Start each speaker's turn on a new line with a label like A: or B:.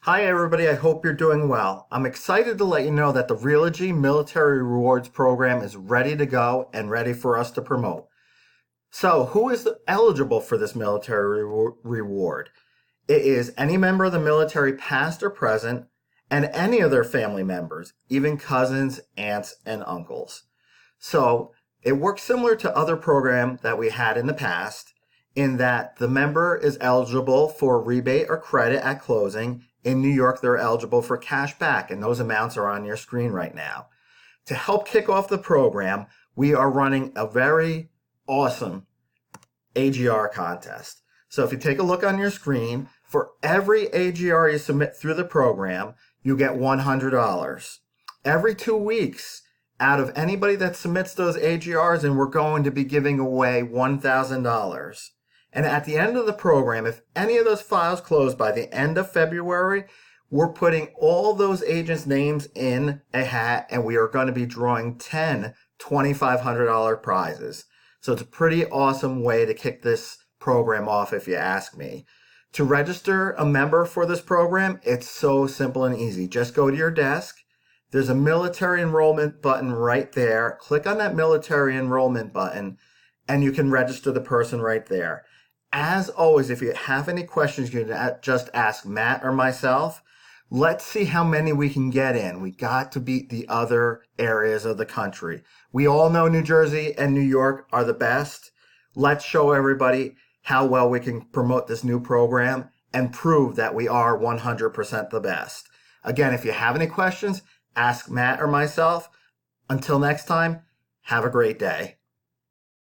A: Hi everybody, I hope you're doing well. I'm excited to let you know that the Realogy Military Rewards Program is ready to go and ready for us to promote. So, who is eligible for this military reward? It is any member of the military, past or present, and any of their family members, even cousins, aunts, and uncles. So, it works similar to other programs that we had in the past in that the member is eligible for rebate or credit at closing. In New York, they're eligible for cash back, and those amounts are on your screen right now. To help kick off the program, we are running a very awesome AGR contest. So if you take a look on your screen, for every AGR you submit through the program, you get $100. Every 2 weeks, out of anybody that submits those AGRs, and we're going to be giving away $1,000. And at the end of the program, if any of those files close by the end of February, we're putting all those agents' names in a hat, and we are going to be drawing 10 $2,500 prizes. So it's a pretty awesome way to kick this program off, if you ask me. To register a member for this program, it's so simple and easy. Just go to your desk. There's a military enrollment button right there. Click on that military enrollment button, and you can register the person right there. As always, if you have any questions, you can just ask Matt or myself. Let's see how many we can get in. We got to beat the other areas of the country. We all know New Jersey and New York are the best. Let's show everybody how well we can promote this new program and prove that we are 100% the best. Again, if you have any questions, ask Matt or myself. Until next time, have a great day.